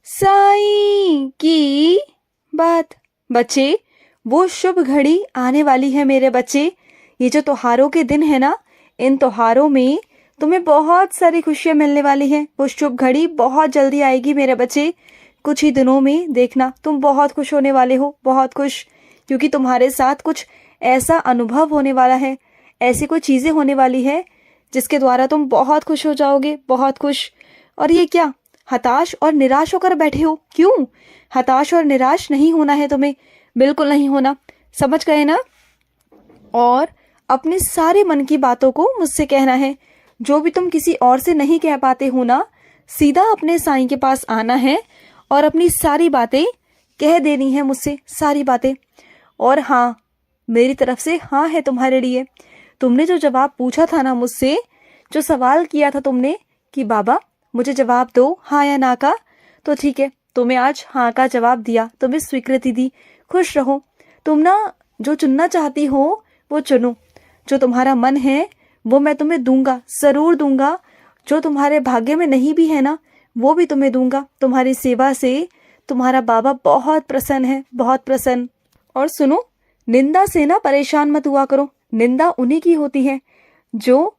साईं की बात। बच्चे, वो शुभ घड़ी आने वाली है मेरे बच्चे। ये जो त्योहारों के दिन है ना, इन त्योहारों में तुम्हें बहुत सारी खुशियां मिलने वाली हैं। वो शुभ घड़ी बहुत जल्दी आएगी मेरे बच्चे। कुछ ही दिनों में देखना, तुम बहुत खुश होने वाले हो, बहुत खुश, क्योंकि तुम्हारे साथ कुछ ऐसा अनुभव होने वाला है, ऐसी कोई चीजें होने वाली है जिसके द्वारा तुम बहुत खुश हो जाओगे, बहुत खुश। और ये क्या, हताश और निराश होकर बैठे हो? क्यों? हताश और निराश नहीं होना है तुम्हें, बिल्कुल नहीं होना, समझ गए ना? और अपने सारे मन की बातों को मुझसे कहना है। जो भी तुम किसी और से नहीं कह पाते हो ना, सीधा अपने साईं के पास आना है और अपनी सारी बातें कह देनी है मुझसे, सारी बातें। और हाँ, मेरी तरफ से हाँ है तुम्हारे लिए। तुमने जो जवाब पूछा था ना मुझसे, जो सवाल किया था तुमने कि बाबा मुझे जवाब दो हाँ या ना का, तो ठीक है, तुम्हें आज हाँ का जवाब दिया, तुम्हें स्वीकृति दी। खुश रहो। तुम ना जो चुनना चाहती हो वो चुनो। जो तुम्हारा मन है वो मैं तुम्हें दूंगा, जरूर दूंगा। जो तुम्हारे भाग्य में नहीं भी है ना, वो भी तुम्हें दूंगा। तुम्हारी सेवा से तुम्हारा बाबा बहुत प्रसन्न है, बहुत प्रसन्न। और सुनो, निंदा से ना परेशान मत हुआ करो। निंदा उन्हीं की होती है जो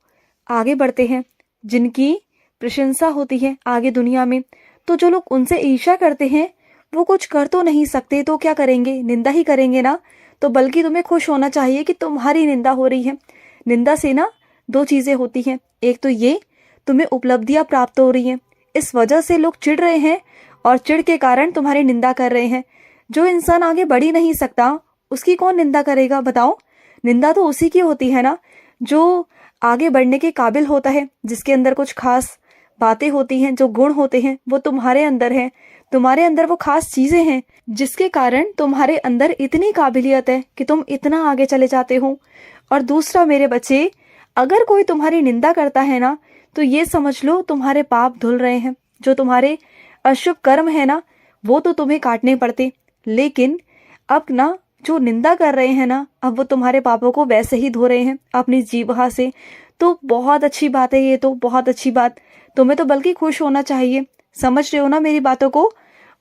आगे बढ़ते हैं, जिनकी प्रशंसा होती है आगे दुनिया में। तो जो लोग उनसे ईर्ष्या करते हैं, वो कुछ कर तो नहीं सकते, तो क्या करेंगे? निंदा ही करेंगे ना। तो बल्कि तुम्हें खुश होना चाहिए कि तुम्हारी निंदा हो रही है। निंदा से ना दो चीजें होती हैं। एक तो ये, तुम्हें उपलब्धियां प्राप्त हो रही हैं, इस वजह से लोग चिढ़ रहे हैं और चिढ़ के कारण तुम्हारी निंदा कर रहे हैं। जो इंसान आगे बढ़ ही नहीं सकता, उसकी कौन निंदा करेगा बताओ? निंदा तो उसी की होती है ना जो आगे बढ़ने के काबिल होता है, जिसके अंदर कुछ खास बातें होती हैं, जो गुण होते हैं वो तुम्हारे अंदर हैं। तुम्हारे अंदर वो खास चीजें हैं जिसके कारण तुम्हारे अंदर इतनी काबिलियत है कि तुम इतना आगे चले जाते हो। और दूसरा मेरे बच्चे, अगर कोई तुम्हारी निंदा करता है ना, तो ये समझ लो तुम्हारे पाप धुल रहे हैं। जो तुम्हारे अशुभ कर्म है ना, वो तो तुम्हें काटने पड़ते, लेकिन अब ना जो निंदा कर रहे हैं ना, अब वो तुम्हारे पापों को वैसे ही धो रहे हैं अपनी जीभा से। तो बहुत अच्छी बात है ये, तो बहुत अच्छी बात। तुम्हें तो बल्कि खुश होना चाहिए। समझ रहे हो ना मेरी बातों को?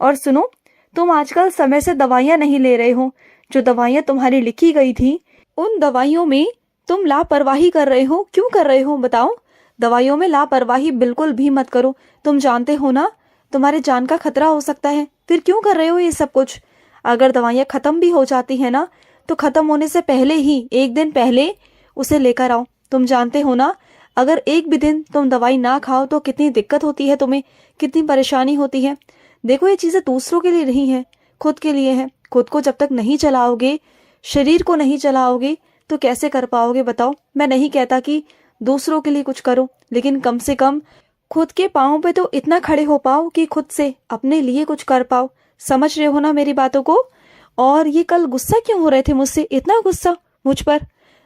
और सुनो, तुम आजकल समय से दवाइयां नहीं ले रहे हो। जो दवाइयां तुम्हारी लिखी गई थी, उन दवाइयों में तुम लापरवाही कर रहे हो। क्यों कर रहे हो बताओ? दवाइयों में लापरवाही बिल्कुल भी मत करो। तुम जानते हो ना तुम्हारे जान का खतरा हो सकता है, फिर क्यों कर रहे हो ये सब कुछ? अगर दवाइयां खत्म भी हो जाती है ना, तो खत्म होने से पहले ही, एक दिन पहले उसे लेकर आओ। तुम जानते हो ना, अगर एक भी दिन तुम दवाई ना खाओ तो कितनी दिक्कत होती है तुम्हें, कितनी परेशानी होती है। देखो, ये चीजें दूसरों के लिए नहीं है, खुद के लिए है। खुद को जब तक नहीं चलाओगे, शरीर को नहीं चलाओगे, तो कैसे कर पाओगे बताओ? मैं नहीं कहता कि दूसरों के लिए कुछ करो, लेकिन कम से कम खुद के पाँव पे तो इतना खड़े हो पाओ कि खुद से अपने लिए कुछ कर पाओ। समझ रहे हो ना मेरी बातों को? और ये कल गुस्सा क्यों हो रहे थे मुझसे, इतना गुस्सा मुझ पर?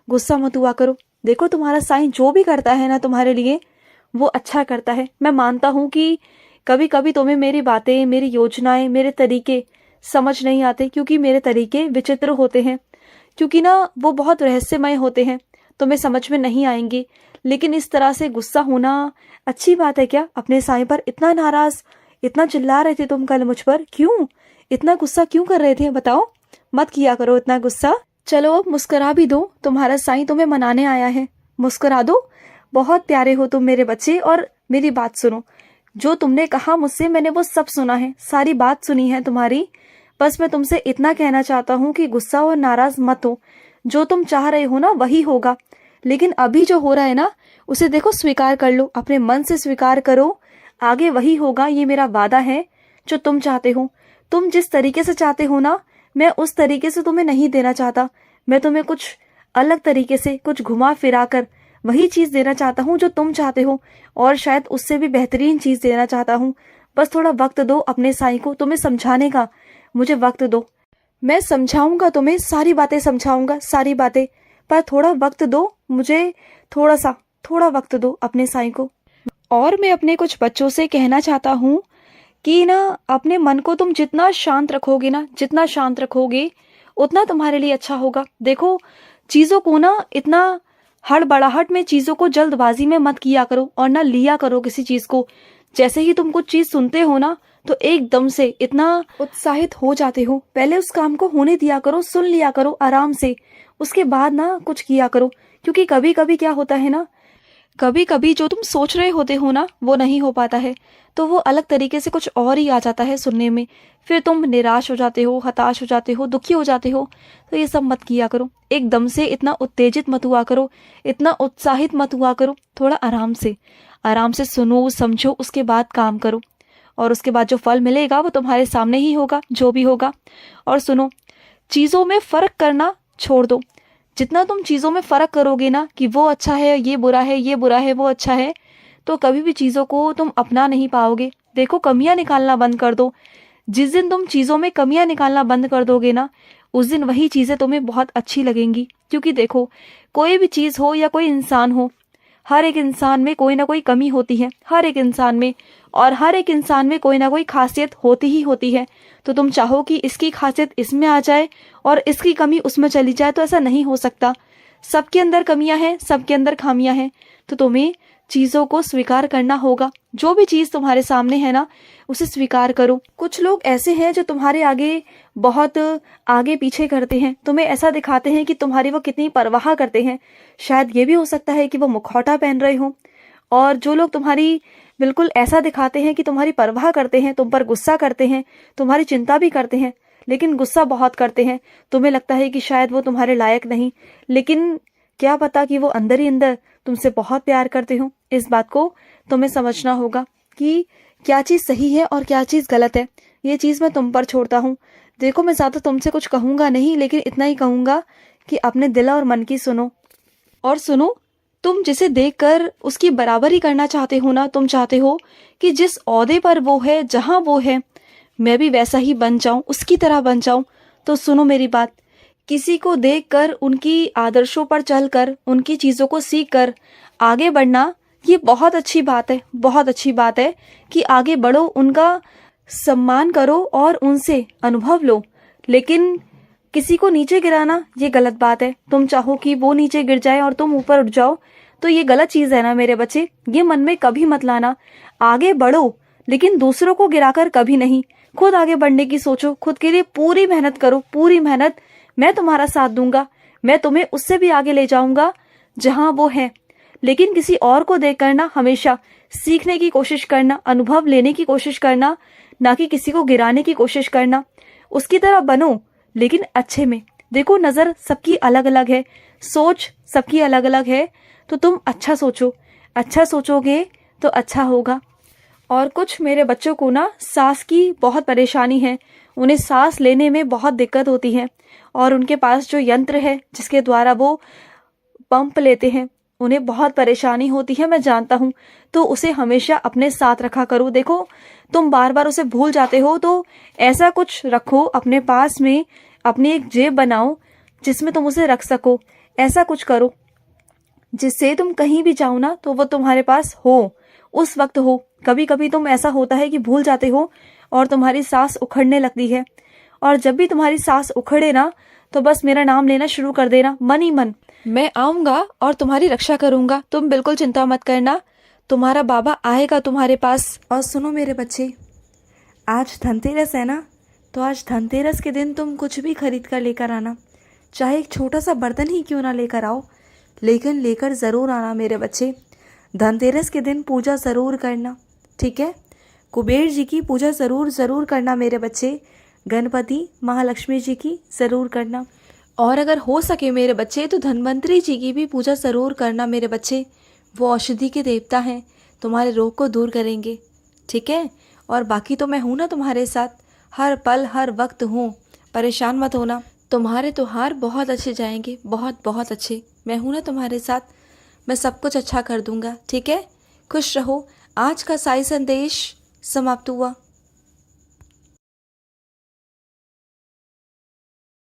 गुस्सा मत हुआ करो। देखो, तुम्हारा साईं जो भी करता है ना तुम्हारे लिए, वो अच्छा करता है। मैं मानता हूँ कि कभी कभी तुम्हें मेरी बातें, मेरी योजनाएं, मेरे तरीके समझ नहीं आते, क्योंकि मेरे तरीके विचित्र होते हैं, क्योंकि ना वो बहुत रहस्यमय होते हैं, तुम्हें समझ में नहीं आएंगे। लेकिन इस तरह से गुस्सा होना अच्छी बात है क्या? अपने साईं पर इतना नाराज, इतना चिल्ला रहे थे तुम कल मुझ पर, क्यों इतना गुस्सा क्यों कर रहे थे बताओ? मत किया करो इतना गुस्सा। चलो अब मुस्कुरा भी दो, तुम्हारा साईं तुम्हें मनाने आया है, मुस्कुरा दो। बहुत प्यारे हो तुम मेरे बच्चे। और मेरी बात सुनो, जो तुमने कहा मुझसे, मैंने वो सब सुना है, सारी बात सुनी है तुम्हारी। बस मैं तुमसे इतना कहना चाहता हूँ कि गुस्सा और नाराज मत हो। जो तुम चाह रहे हो ना वही होगा, लेकिन अभी जो हो रहा है ना, उसे देखो, स्वीकार कर लो, अपने मन से स्वीकार करो। आगे वही होगा, ये मेरा वादा है। जो तुम चाहते हो, तुम जिस तरीके से चाहते हो ना, मैं उस तरीके से तुम्हें नहीं देना चाहता। मैं तुम्हें कुछ अलग तरीके से, कुछ घुमा फिरा कर वही चीज देना चाहता हूँ जो तुम चाहते हो, और शायद उससे भी बेहतरीन चीज देना चाहता हूँ। बस थोड़ा वक्त दो अपने साईं को, तुम्हें समझाने का मुझे वक्त दो। मैं समझाऊंगा तुम्हें, सारी बातें समझाऊंगा, सारी बातें, पर थोड़ा वक्त दो मुझे, थोड़ा वक्त दो अपने साईं को। और मैं अपने कुछ बच्चों से कहना चाहता हूँ कि ना, अपने मन को तुम जितना शांत रखोगे ना, जितना शांत रखोगे उतना तुम्हारे लिए अच्छा होगा। देखो, चीजों को ना इतना हड़बड़ाहट में, चीजों को जल्दबाजी में मत किया करो, और ना लिया करो किसी चीज को। जैसे ही तुम कुछ चीज सुनते हो ना, तो एकदम से इतना उत्साहित हो जाते हो। पहले उस काम को होने दिया करो, सुन लिया करो आराम से, उसके बाद ना कुछ किया करो। क्योंकि कभी कभी क्या होता है ना, कभी कभी जो तुम सोच रहे होते हो ना वो नहीं हो पाता है, तो वो अलग तरीके से कुछ और ही आ जाता है सुनने में। फिर तुम निराश हो जाते हो, हताश हो जाते हो, दुखी हो जाते हो। तो ये सब मत किया करो। एकदम से इतना उत्तेजित मत हुआ करो, इतना उत्साहित मत हुआ करो। थोड़ा आराम से सुनो, समझो, उसके बाद काम करो। और उसके बाद जो फल मिलेगा वो तुम्हारे सामने ही होगा, जो भी होगा। और सुनो, चीज़ों में फ़र्क करना छोड़ दो। जितना तुम चीज़ों में फ़र्क करोगे ना कि वो अच्छा है, ये बुरा है, ये बुरा है, वो अच्छा है, तो कभी भी चीज़ों को तुम अपना नहीं पाओगे। देखो, कमियां निकालना बंद कर दो। जिस दिन तुम चीज़ों में कमियां निकालना बंद कर दोगे ना, उस दिन वही चीज़ें तुम्हें बहुत अच्छी लगेंगी। क्योंकि देखो, कोई भी चीज़ हो या कोई इंसान हो, हर एक इंसान में कोई ना कोई कमी होती है, हर एक इंसान में। और हर एक इंसान में कोई ना कोई खासियत होती ही होती है। तो तुम चाहो कि इसकी खासियत इसमें आ जाए और इसकी कमी उसमें चली जाए, तो ऐसा नहीं हो सकता। सबके अंदर कमियां हैं, सबके अंदर खामियां हैं। तो तुम्हें चीज़ों को स्वीकार करना होगा। जो भी चीज़ तुम्हारे सामने है ना, उसे स्वीकार करो। कुछ लोग ऐसे हैं जो तुम्हारे आगे बहुत आगे पीछे करते हैं, तुम्हें ऐसा दिखाते हैं कि तुम्हारी वो कितनी परवाह करते हैं। शायद ये भी हो सकता है कि वो मुखौटा पहन रहे हो। और जो लोग तुम्हारी बिल्कुल ऐसा दिखाते हैं कि तुम्हारी परवाह करते हैं, तुम पर गुस्सा करते हैं, तुम्हारी चिंता भी करते हैं, लेकिन गुस्सा बहुत करते हैं, तुम्हें लगता है कि शायद वो तुम्हारे लायक नहीं, लेकिन क्या पता कि वो अंदर ही अंदर तुमसे बहुत प्यार करते हो। इस बात को तुम्हें समझना होगा कि क्या चीज़ सही है और क्या चीज़ गलत है। ये चीज़ मैं तुम पर छोड़ता हूँ। देखो, मैं ज़्यादा तुमसे कुछ कहूँगा नहीं, लेकिन इतना ही कहूँगा कि अपने दिल और मन की सुनो। और सुनो, तुम जिसे देखकर उसकी बराबरी करना चाहते हो ना, तुम चाहते हो कि जिस ओहदे पर वो है, जहाँ वो है, मैं भी वैसा ही बन जाऊं, उसकी तरह बन जाऊं। तो सुनो मेरी बात, किसी को देखकर, उनकी आदर्शों पर चलकर, उनकी चीज़ों को सीखकर आगे बढ़ना, ये बहुत अच्छी बात है, बहुत अच्छी बात है कि आगे बढ़ो, उनका सम्मान करो और उनसे अनुभव लो। लेकिन किसी को नीचे गिराना, ये गलत बात है। तुम चाहो कि वो नीचे गिर जाए और तुम ऊपर उठ जाओ, तो ये गलत चीज़ है ना मेरे बच्चे। ये मन में कभी मत लाना। आगे बढ़ो, लेकिन दूसरों को गिराकर कभी नहीं। खुद आगे बढ़ने की सोचो, खुद के लिए पूरी मेहनत करो, पूरी मेहनत। मैं तुम्हारा साथ दूंगा, मैं तुम्हें उससे भी आगे ले जाऊंगा जहां वो है। लेकिन किसी और को देखकर ना हमेशा सीखने की कोशिश करना, अनुभव लेने की कोशिश करना, ना कि किसी को गिराने की कोशिश करना। उसकी तरह बनो, लेकिन अच्छे में। देखो, नज़र सबकी अलग अलग है, सोच सबकी अलग अलग है। तो तुम अच्छा सोचो, अच्छा सोचोगे तो अच्छा होगा। और कुछ मेरे बच्चों को ना सांस की बहुत परेशानी है, उन्हें सांस लेने में बहुत दिक्कत होती है। और उनके पास जो यंत्र है जिसके द्वारा वो पंप लेते हैं, उन्हें बहुत परेशानी होती है, मैं जानता हूँ। तो उसे हमेशा अपने साथ रखा करो। देखो, तुम बार बार उसे भूल जाते हो, तो ऐसा कुछ रखो अपने पास में, अपनी एक जेब बनाओ जिसमें तुम उसे रख सको। ऐसा कुछ करो जिससे तुम कहीं भी जाओ ना तो वो तुम्हारे पास हो, उस वक्त हो। कभी कभी तुम ऐसा होता है कि भूल जाते हो और तुम्हारी सांस उखड़ने लगती है। और जब भी तुम्हारी सांस उखड़े ना, तो बस मेरा नाम लेना शुरू कर देना मन ही मन। मैं आऊंगा और तुम्हारी रक्षा करूंगा, तुम बिल्कुल चिंता मत करना। तुम्हारा बाबा आएगा तुम्हारे पास। और सुनो मेरे बच्चे, आज धनतेरस है ना, तो आज धनतेरस के दिन तुम कुछ भी खरीद कर लेकर आना। चाहे एक छोटा सा बर्तन ही क्यों ना लेकर आओ, लेकिन लेकर ज़रूर आना मेरे बच्चे। धनतेरस के दिन पूजा ज़रूर करना, ठीक है। कुबेर जी की पूजा ज़रूर करना मेरे बच्चे। गणपति महालक्ष्मी जी की ज़रूर करना। और अगर हो सके मेरे बच्चे तो धन्वंतरी जी की भी पूजा ज़रूर करना मेरे बच्चे। वो औषधि के देवता हैं, तुम्हारे रोग को दूर करेंगे, ठीक है। और बाकी तो मैं हूँ ना तुम्हारे साथ, हर पल हर वक्त हूँ, परेशान मत होना। तुम्हारे त्योहार बहुत अच्छे जाएंगे, बहुत बहुत अच्छे। मैं हूँ ना तुम्हारे साथ, मैं सब कुछ अच्छा कर दूंगा, ठीक है। खुश रहो। आज का साई संदेश समाप्त हुआ।